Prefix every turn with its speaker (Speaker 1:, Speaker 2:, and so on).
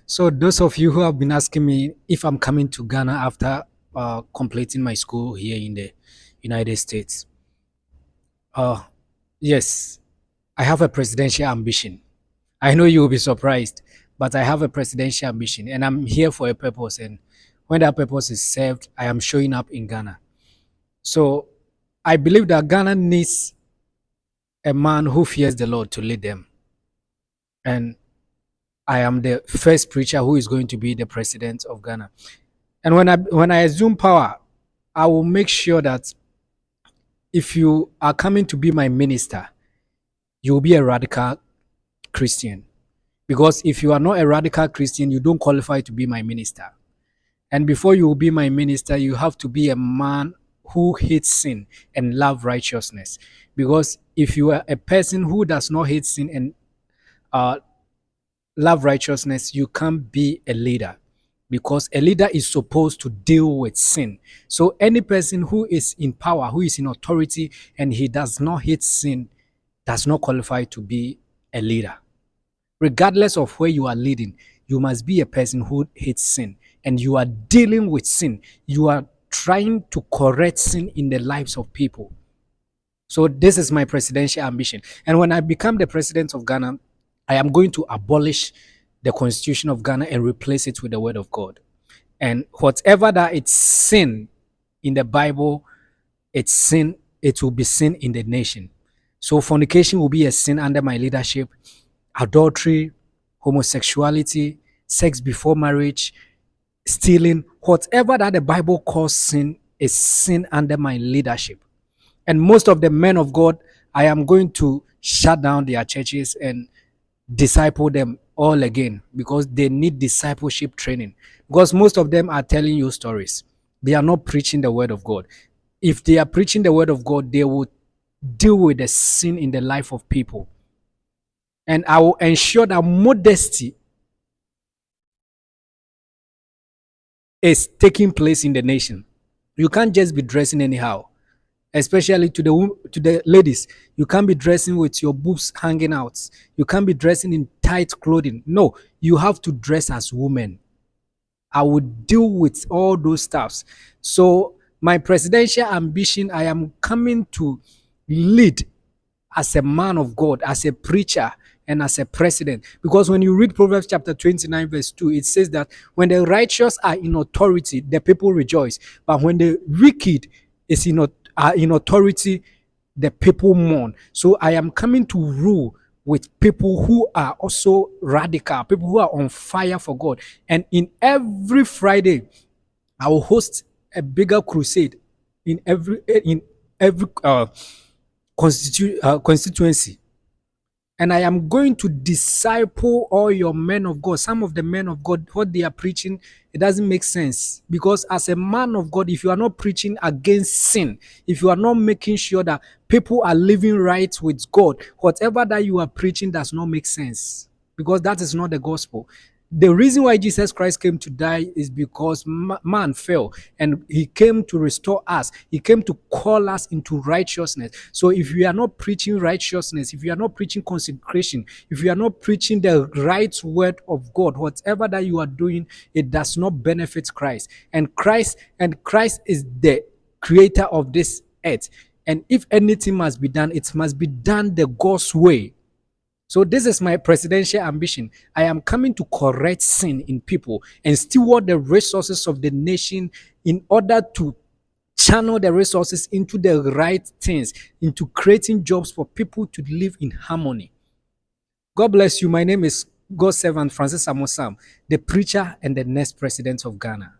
Speaker 1: So those of you who have been asking me if I'm coming to Ghana after completing my school here in the United States, uh, yes, I have a presidential ambition. I know you will be surprised, but I have a presidential ambition, and I'm here for a purpose. And when that purpose is served, I am showing up in Ghana. So I believe that Ghana needs a man who fears the Lord to lead them, and I am the first preacher who is going to be the president of Ghana. And when I assume power, I will make sure that if you are coming to be my minister, you will be a radical Christian. Because if you are not a radical Christian, you don't qualify to be my minister. And before you will be my minister, you have to be a man who hates sin and love righteousness. Because if you are a person who does not hate sin and uh, love righteousness, you can't be a leader, because a leader is supposed to deal with sin. So any person who is in power, who is in authority, and he does not hate sin, does not qualify to be a leader. Regardless of where you are leading, you must be a person who hates sin, and you are dealing with sin. You are trying to correct sin in the lives of people. So this is my presidential ambition. And when I become the president of Ghana, I am going to abolish the constitution of Ghana and replace it with the word of God. And whatever that it's sin in the Bible, it's sin, it will be sin in the nation. So fornication will be a sin under my leadership. Adultery, homosexuality, sex before marriage, stealing, whatever that the Bible calls sin is sin under my leadership. And most of the men of God, I am going to shut down their churches and disciple them all again, because they need discipleship training. Because most of them are telling you stories. They are not preaching the word of God. If they are preaching the word of God, they will deal with the sin in the life of people. And I will ensure that modesty is taking place in the nation. You can't just be dressing anyhow, especially to the ladies. You can't be dressing with your boobs hanging out. You can't be dressing in tight clothing. No, you have to dress as women. I would deal with all those stuffs. So my presidential ambition, I am coming to lead as a man of God, as a preacher, and as a president. Because when you read Proverbs chapter 29, verse 2, it says that when the righteous are in authority, the people rejoice. But when the wicked are in authority, the people mourn. So I am coming to rule with people who are also radical, people who are on fire for God. And in every Friday, I will host a bigger crusade in every constituency. And I am going to disciple all your men of God. Some of the men of God, what they are preaching, it doesn't make sense. Because as a man of God, if you are not preaching against sin, if you are not making sure that people are living right with God, whatever that you are preaching does not make sense. Because that is not the gospel. The reason why Jesus Christ came to die is because man fell, and he came to restore us. He came to call us into righteousness. So if you are not preaching righteousness, if you are not preaching consecration, if you are not preaching the right word of God, whatever that you are doing, it does not benefit Christ. And Christ is the creator of this earth. And if anything must be done, it must be done the God's way. So this is my presidential ambition. I am coming to correct sin in people and steward the resources of the nation in order to channel the resources into the right things, into creating jobs for people to live in harmony. God bless you. My name is God's servant Francis Amosam, the preacher and the next president of Ghana.